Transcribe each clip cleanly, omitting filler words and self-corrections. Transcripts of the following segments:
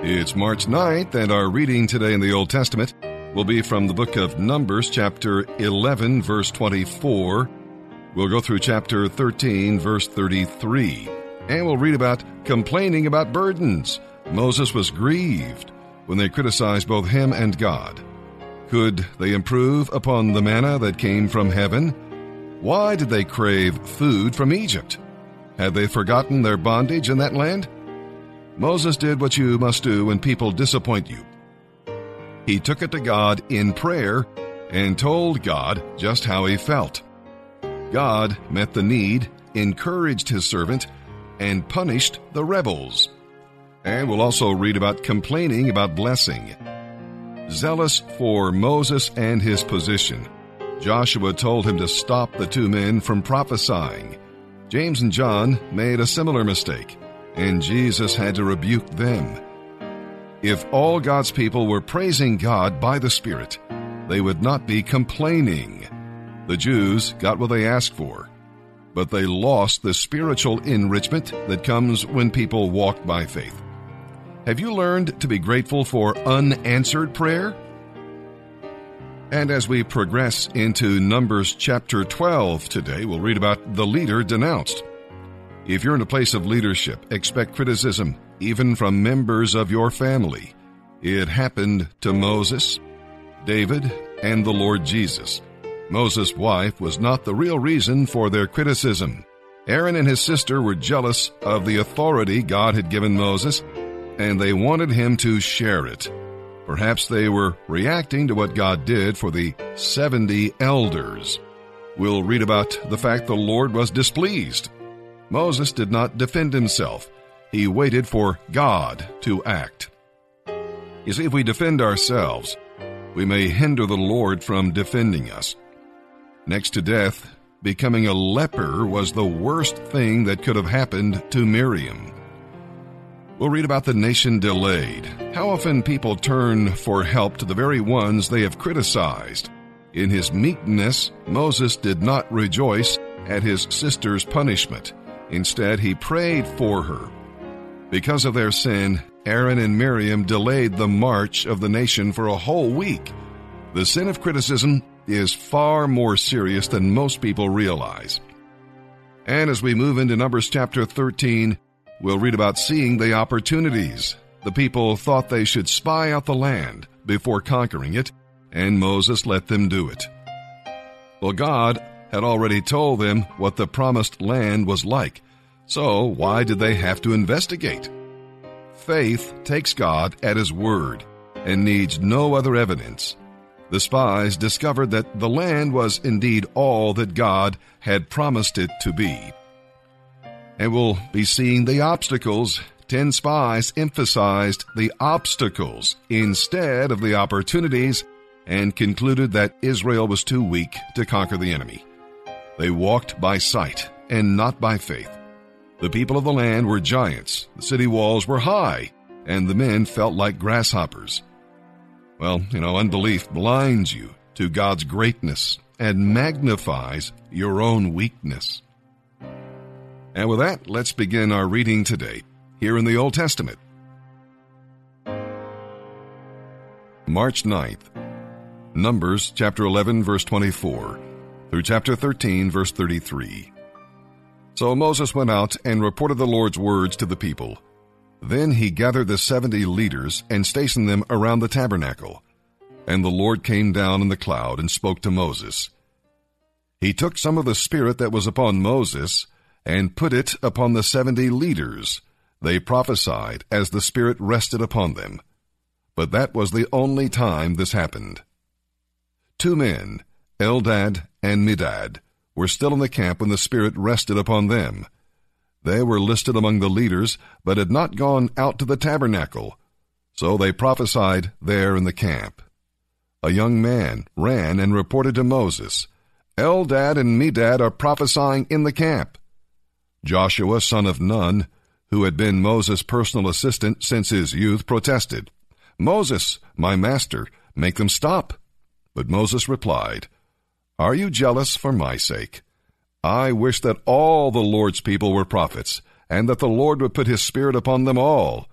It's March 9th, and our reading today in the Old Testament will be from the book of Numbers, chapter 11, verse 24. We'll go through chapter 13, verse 33, and we'll read about complaining about burdens. Moses was grieved when they criticized both him and God. Could they improve upon the manna that came from heaven? Why did they crave food from Egypt? Had they forgotten their bondage in that land? Moses did what you must do when people disappoint you. He took it to God in prayer and told God just how he felt. God met the need, encouraged his servant, and punished the rebels. And we'll also read about complaining about blessing. Zealous for Moses and his position, Joshua told him to stop the two men from prophesying. James and John made a similar mistake, and Jesus had to rebuke them. If all God's people were praising God by the Spirit, they would not be complaining. The Jews got what they asked for, but they lost the spiritual enrichment that comes when people walk by faith. Have you learned to be grateful for unanswered prayer? And as we progress into Numbers chapter 12 today, we'll read about the leader denounced. If you're in a place of leadership, expect criticism, even from members of your family. It happened to Moses, David, and the Lord Jesus. Moses' wife was not the real reason for their criticism. Aaron and his sister were jealous of the authority God had given Moses, and they wanted him to share it. Perhaps they were reacting to what God did for the 70 elders. We'll read about the fact the Lord was displeased. Moses did not defend himself. He waited for God to act. You see, if we defend ourselves, we may hinder the Lord from defending us. Next to death, becoming a leper was the worst thing that could have happened to Miriam. We'll read about the nation delayed. How often people turn for help to the very ones they have criticized. In his meekness, Moses did not rejoice at his sister's punishment. Instead, he prayed for her. Because of their sin, Aaron and Miriam delayed the march of the nation for a whole week. The sin of criticism is far more serious than most people realize. And as we move into Numbers chapter 13, we'll read about seeing the opportunities. The people thought they should spy out the land before conquering it, and Moses let them do it. Well, God had already told them what the promised land was like, so why did they have to investigate? Faith takes God at his word and needs no other evidence. The spies discovered that the land was indeed all that God had promised it to be. And we'll be seeing the obstacles. 10 spies emphasized the obstacles instead of the opportunities and concluded that Israel was too weak to conquer the enemy. They walked by sight and not by faith. The people of the land were giants, the city walls were high, and the men felt like grasshoppers. Well, unbelief blinds you to God's greatness and magnifies your own weakness. And with that, let's begin our reading today, here in the Old Testament. March 9th, Numbers chapter 11, verse 24, through chapter 13, verse 33. So Moses went out and reported the Lord's words to the people. Then he gathered the 70 leaders and stationed them around the tabernacle. And the Lord came down in the cloud and spoke to Moses. He took some of the Spirit that was upon Moses and put it upon the 70 leaders. They prophesied as the Spirit rested upon them. But that was the only time this happened. 2 men, Eldad and Medad, were still in the camp when the Spirit rested upon them. They were listed among the leaders, but had not gone out to the tabernacle, so they prophesied there in the camp. A young man ran and reported to Moses, Eldad and Medad are prophesying in the camp. Joshua, son of Nun, who had been Moses' personal assistant since his youth, protested, Moses, my master, make them stop. But Moses replied, Are you jealous for my sake? I wish that all the Lord's people were prophets, and that the Lord would put his Spirit upon them all.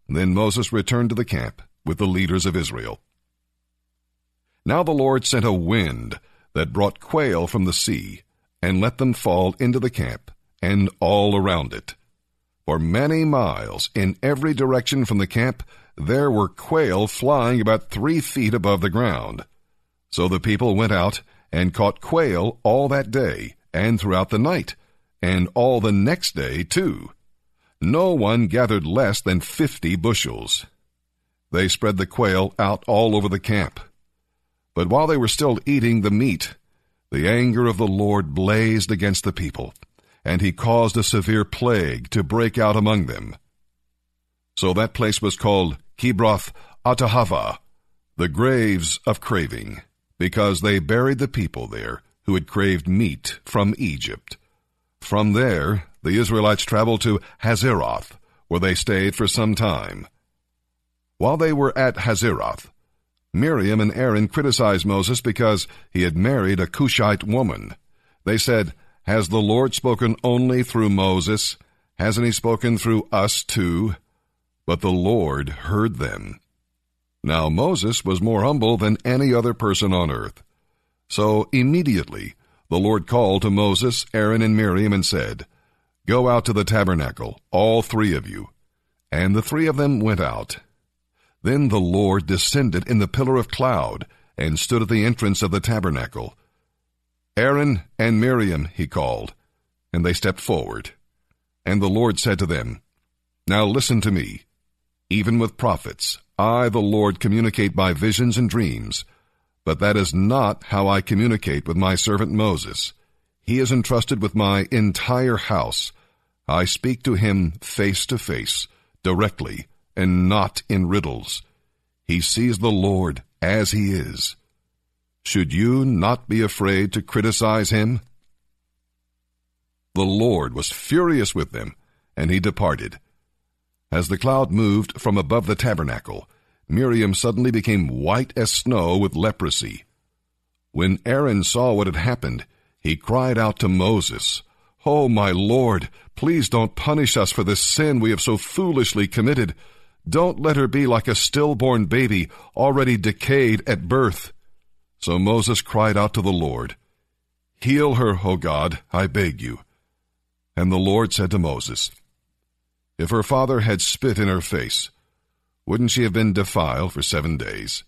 Then Moses returned to the camp with the leaders of Israel. Now the Lord sent a wind that brought quail from the sea, and let them fall into the camp, and all around it. For many miles, in every direction from the camp, there were quail flying about 3 feet above the ground. So the people went out and caught quail all that day, and throughout the night, and all the next day too. No one gathered less than 50 bushels. They spread the quail out all over the camp. But while they were still eating the meat, the anger of the Lord blazed against the people, and he caused a severe plague to break out among them. So that place was called Kibroth Atahava, the graves of craving, because they buried the people there who had craved meat from Egypt. From there, the Israelites traveled to Hazeroth, where they stayed for some time. While they were at Hazeroth, Miriam and Aaron criticized Moses because he had married a Cushite woman. They said, "Has the Lord spoken only through Moses? Hasn't he spoken through us too?" But the Lord heard them. Now Moses was more humble than any other person on earth. So immediately the Lord called to Moses, Aaron, and Miriam and said, "Go out to the tabernacle, all 3 of you." And the 3 of them went out. Then the Lord descended in the pillar of cloud and stood at the entrance of the tabernacle. "Aaron and Miriam," he called, and they stepped forward. And the Lord said to them, "Now listen to me. Even with prophets, I, the Lord, communicate by visions and dreams, but that is not how I communicate with my servant Moses. He is entrusted with my entire house. I speak to him face to face, directly, and not in riddles. He sees the Lord as he is. Should you not be afraid to criticize him?" The Lord was furious with them, and he departed. As the cloud moved from above the tabernacle, Miriam suddenly became white as snow with leprosy. When Aaron saw what had happened, he cried out to Moses, "Oh, my Lord, please don't punish us for this sin we have so foolishly committed. Don't let her be like a stillborn baby, already decayed at birth." So Moses cried out to the Lord, "Heal her, O God, I beg you." And the Lord said to Moses, "If her father had spit in her face, wouldn't she have been defiled for 7 days?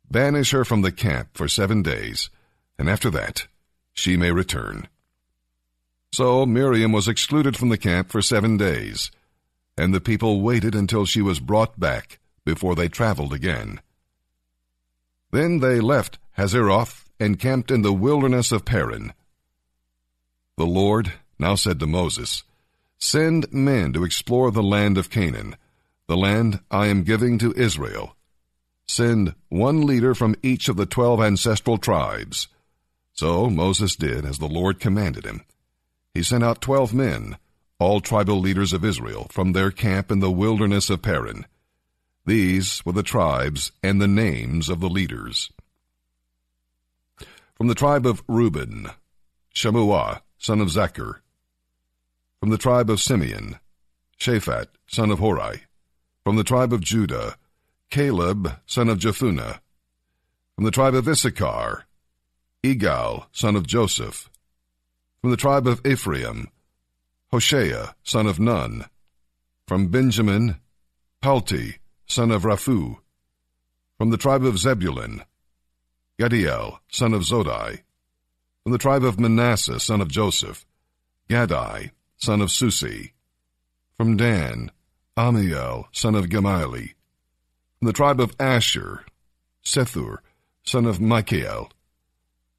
Banish her from the camp for 7 days, and after that she may return." So Miriam was excluded from the camp for 7 days, and the people waited until she was brought back before they traveled again. Then they left Hazeroth and camped in the wilderness of Paran. The Lord now said to Moses, "Send men to explore the land of Canaan, the land I am giving to Israel. Send 1 leader from each of the 12 ancestral tribes." So Moses did as the Lord commanded him. He sent out 12 men, all tribal leaders of Israel, from their camp in the wilderness of Paran. These were the tribes and the names of the leaders. From the tribe of Reuben, Shammua, son of Zachar. From the tribe of Simeon, Shaphat, son of Hori. From the tribe of Judah, Caleb, son of Jephunneh. From the tribe of Issachar, Igal, son of Joseph. From the tribe of Ephraim, Hoshea, son of Nun. From Benjamin, Palti, son of Raphu. From the tribe of Zebulun, Gadiel, son of Zodai. From the tribe of Manasseh, son of Joseph, Gadai, son of Susi. From Dan, Amiel, son of Gamali. From the tribe of Asher, Sethur, son of Michael.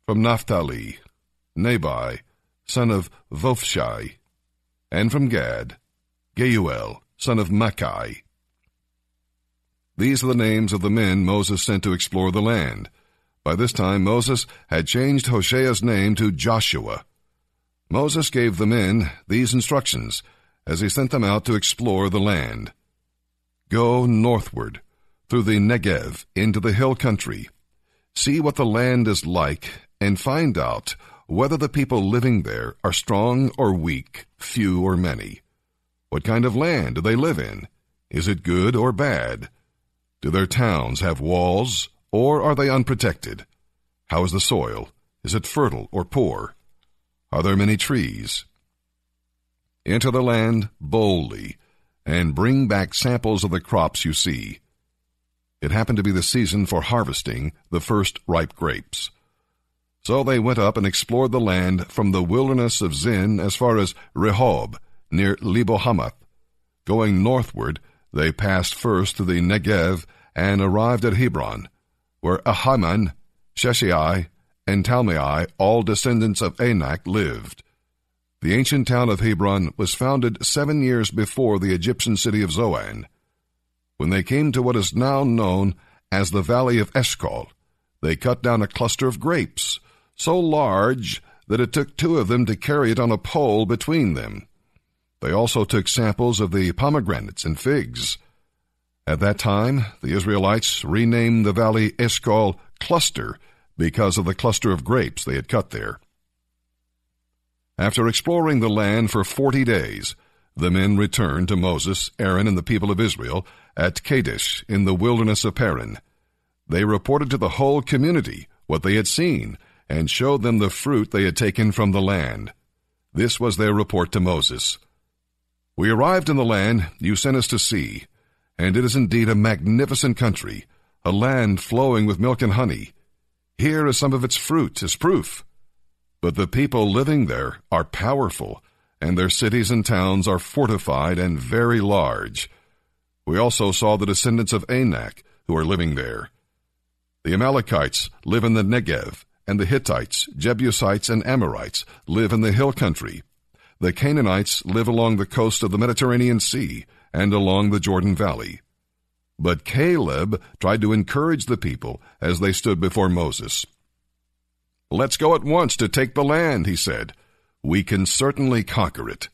From Naphtali, Nabai, son of Vophshai. And from Gad, Geuel, son of Machi. These are the names of the men Moses sent to explore the land. By this time Moses had changed Hoshea's name to Joshua. Moses gave the men these instructions as he sent them out to explore the land. "Go northward, through the Negev, into the hill country. See what the land is like, and find out whether the people living there are strong or weak, few or many. What kind of land do they live in? Is it good or bad? Do their towns have walls, or are they unprotected? How is the soil? Is it fertile or poor? Are there many trees? Enter the land boldly, and bring back samples of the crops you see. It happened to be the season for harvesting the first ripe grapes. So they went up and explored the land from the wilderness of Zin as far as Rehob, near Lebo-Hamath. Going northward, they passed first to the Negev and arrived at Hebron, where Ahiman, Sheshai, and Talmai, all descendants of Anak, lived. The ancient town of Hebron was founded 7 years before the Egyptian city of Zoan. When they came to what is now known as the Valley of Eshcol, they cut down a cluster of grapes, so large that it took 2 of them to carry it on a pole between them. They also took samples of the pomegranates and figs. At that time, the Israelites renamed the valley Eshcol Cluster because of the cluster of grapes they had cut there. After exploring the land for 40 days, the men returned to Moses, Aaron, and the people of Israel at Kadesh in the wilderness of Paran. They reported to the whole community what they had seen and showed them the fruit they had taken from the land. This was their report to Moses. We arrived in the land you sent us to see, and it is indeed a magnificent country, a land flowing with milk and honey. Here is some of its fruit as proof. But the people living there are powerful, and their cities and towns are fortified and very large. We also saw the descendants of Anak who are living there. The Amalekites live in the Negev, and the Hittites, Jebusites, and Amorites live in the hill country. The Canaanites live along the coast of the Mediterranean Sea and along the Jordan Valley. But Caleb tried to encourage the people as they stood before Moses. "Let's go at once to take the land," he said. "We can certainly conquer it."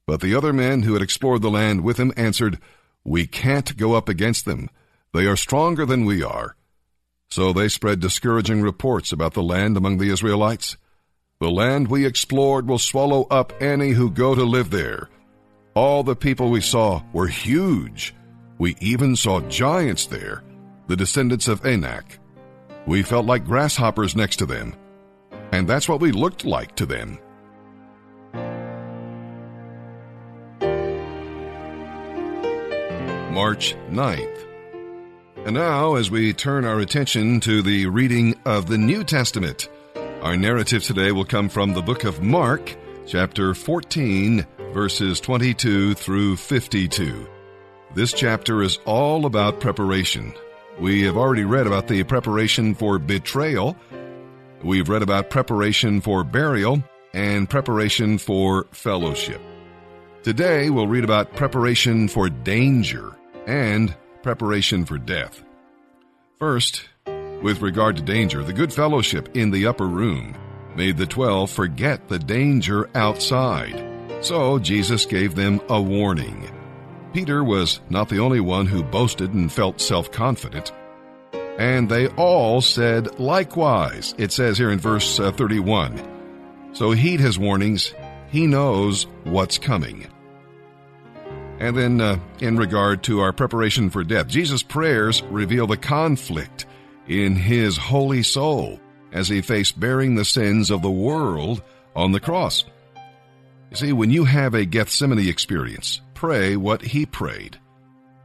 But the other men who had explored the land with him answered, "We can't go up against them. They are stronger than we are." So they spread discouraging reports about the land among the Israelites. "The land we explored will swallow up any who go to live there. All the people we saw were huge. We even saw giants there, the descendants of Anak. We felt like grasshoppers next to them, and that's what we looked like to them." March 9th. And now, as we turn our attention to the reading of the New Testament, our narrative today will come from the book of Mark, chapter 14, verses 22 through 52. This chapter is all about preparation. We have already read about the preparation for betrayal. We've read about preparation for burial and preparation for fellowship. Today, we'll read about preparation for danger and preparation for death. First, with regard to danger, the good fellowship in the upper room made the 12 forget the danger outside. So Jesus gave them a warning. Peter was not the only one who boasted and felt self-confident. And they all said likewise, it says here in verse 31. So heed his warnings. He knows what's coming. And then in regard to our preparation for death, Jesus' prayers reveal the conflict in his holy soul as he faced bearing the sins of the world on the cross. You see, when you have a Gethsemane experience, pray what he prayed.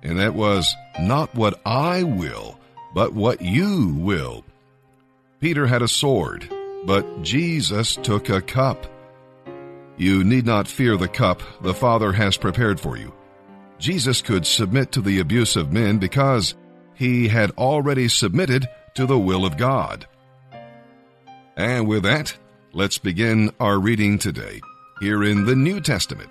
And that was, "Not what I will, but what you will." Peter had a sword, but Jesus took a cup. You need not fear the cup the Father has prepared for you. Jesus could submit to the abuse of men because he had already submitted to the will of God. And with that, let's begin our reading today, here in the New Testament.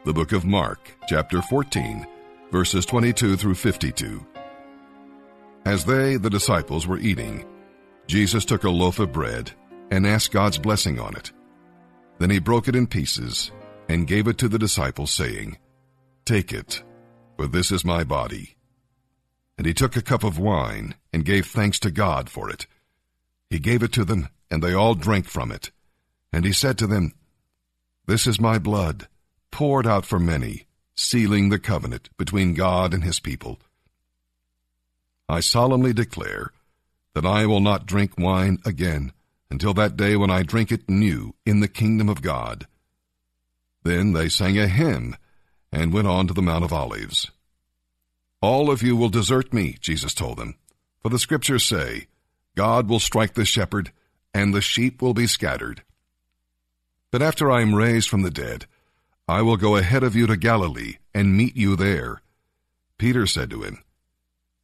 The book of Mark, chapter 14, verses 22 through 52. As they, the disciples, were eating, Jesus took a loaf of bread and asked God's blessing on it. Then he broke it in pieces and gave it to the disciples, saying, "Take it, for this is my body." And he took a cup of wine and gave thanks to God for it. He gave it to them, and they all drank from it. And he said to them, "This is my blood, poured out for many, sealing the covenant between God and his people. I solemnly declare that I will not drink wine again until that day when I drink it new in the kingdom of God." Then they sang a hymn and went on to the Mount of Olives. "All of you will desert me," Jesus told them, "for the scriptures say, God will strike the shepherd, and the sheep will be scattered. But after I am raised from the dead, I will go ahead of you to Galilee and meet you there." Peter said to him,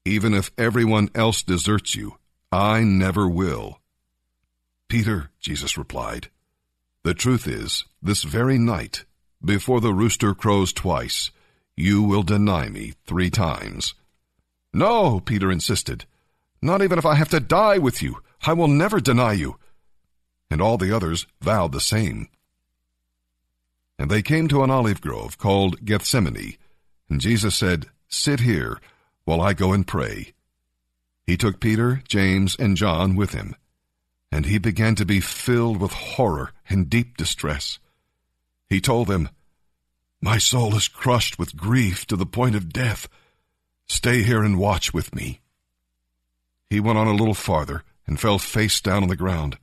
"Even if everyone else deserts you, I never will." "Peter," Jesus replied, "the truth is, this very night, before the rooster crows twice, you will deny me 3 times. "No," Peter insisted, "not even if I have to die with you, I will never deny you." And all the others vowed the same. And they came to an olive grove called Gethsemane, and Jesus said, "Sit here while I go and pray." He took Peter, James, and John with him, and he began to be filled with horror and deep distress. He told them, "My soul is crushed with grief to the point of death. Stay here and watch with me." He went on a little farther and fell face down on the ground.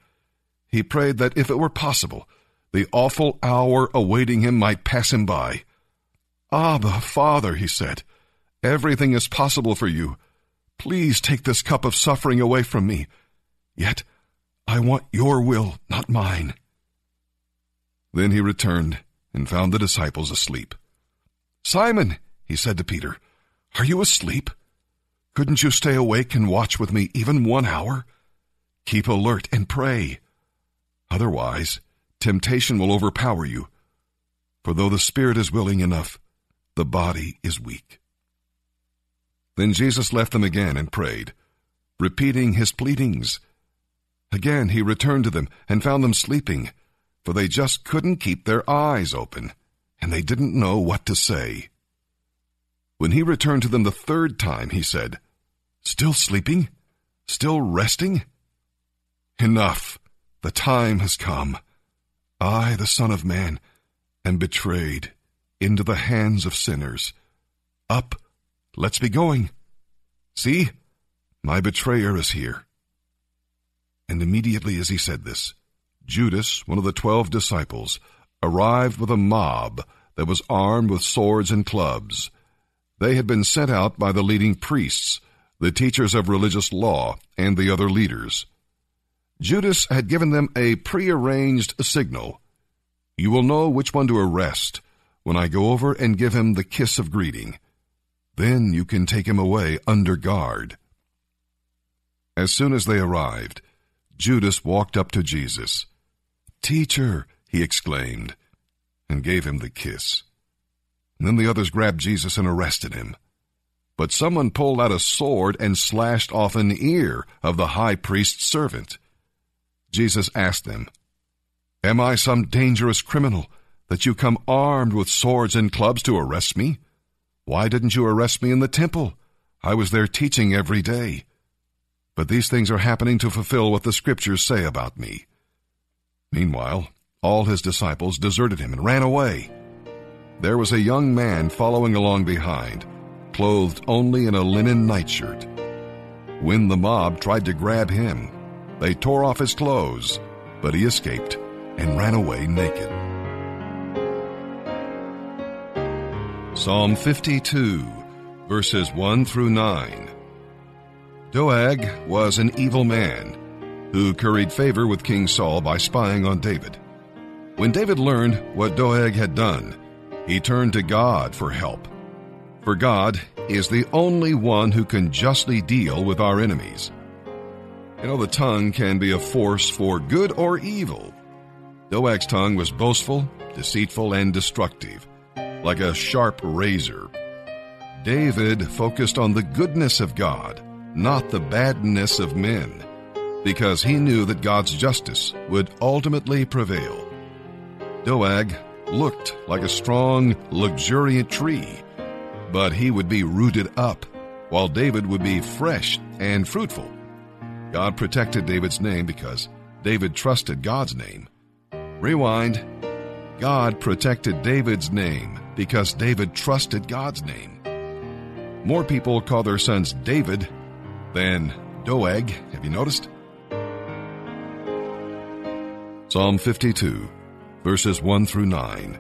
He prayed that if it were possible, the awful hour awaiting him might pass him by. "Abba, Father," he said, "everything is possible for you. Please take this cup of suffering away from me. Yet I want your will, not mine." Then he returned and found the disciples asleep. "Simon," he said to Peter, "are you asleep? Couldn't you stay awake and watch with me even 1 hour? Keep alert and pray. Otherwise, temptation will overpower you. For though the spirit is willing enough, the body is weak." Then Jesus left them again and prayed, repeating his pleadings. Again he returned to them and found them sleeping, for they just couldn't keep their eyes open, and they didn't know what to say. When he returned to them the 3rd time, he said, "Still sleeping? Still resting? Enough! The time has come. I, the Son of Man, am betrayed into the hands of sinners. Up, let's be going. See, my betrayer is here." And immediately as he said this, Judas, one of the 12 disciples, arrived with a mob that was armed with swords and clubs. They had been sent out by the leading priests, the teachers of religious law, and the other leaders. Judas had given them a prearranged signal. "You will know which one to arrest when I go over and give him the kiss of greeting. Then you can take him away under guard." As soon as they arrived, Judas walked up to Jesus. "Teacher," he exclaimed, and gave him the kiss. And then the others grabbed Jesus and arrested him. But someone pulled out a sword and slashed off an ear of the high priest's servant. Jesus asked them, "Am I some dangerous criminal that you come armed with swords and clubs to arrest me? Why didn't you arrest me in the temple? I was there teaching every day. But these things are happening to fulfill what the scriptures say about me." Meanwhile, all his disciples deserted him and ran away. There was a young man following along behind, clothed only in a linen nightshirt. When the mob tried to grab him, they tore off his clothes, but he escaped and ran away naked. Psalm 52, verses 1 through 9. Doeg was an evil man who curried favor with King Saul by spying on David. When David learned what Doeg had done, he turned to God for help. For God is the only one who can justly deal with our enemies. You know, the tongue can be a force for good or evil. Doeg's tongue was boastful, deceitful, and destructive, like a sharp razor. David focused on the goodness of God, not the badness of men, because he knew that God's justice would ultimately prevail. Doeg looked like a strong, luxuriant tree, but he would be rooted up, while David would be fresh and fruitful. God protected David's name because David trusted God's name. Rewind. God protected David's name because David trusted God's name. More people call their sons David than Doeg. Have you noticed? Psalm 52, verses 1 through 9.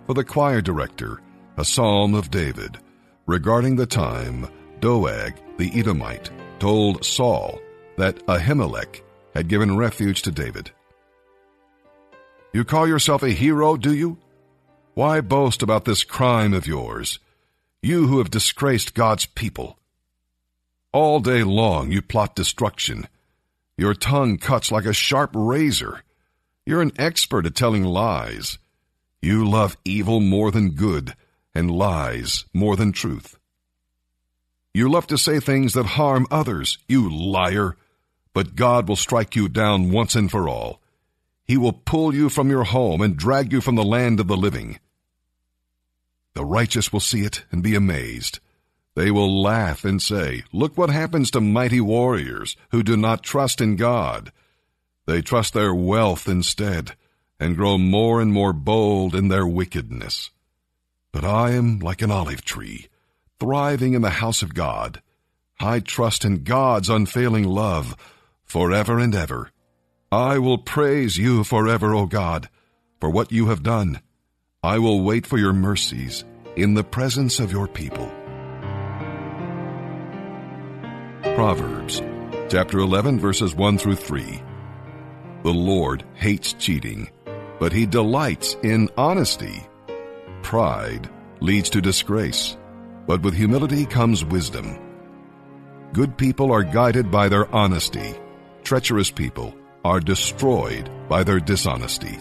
For the choir director, a psalm of David, regarding the time Doeg the Edomite told Saul that Ahimelech had given refuge to David. You call yourself a hero, do you? Why boast about this crime of yours, you who have disgraced God's people? All day long you plot destruction. Your tongue cuts like a sharp razor. You're an expert at telling lies. You love evil more than good, and lies more than truth. You love to say things that harm others, you liar, but God will strike you down once and for all. He will pull you from your home and drag you from the land of the living. The righteous will see it and be amazed. They will laugh and say, look what happens to mighty warriors who do not trust in God. They trust their wealth instead and grow more and more bold in their wickedness. But I am like an olive tree, thriving in the house of God. I trust in God's unfailing love forever and ever. I will praise you forever, O God, for what you have done. I will wait for your mercies in the presence of your people. Proverbs, chapter 11, verses 1 through 3. The Lord hates cheating, but he delights in honesty. Pride leads to disgrace, but with humility comes wisdom. Good people are guided by their honesty. Treacherous people are destroyed by their dishonesty.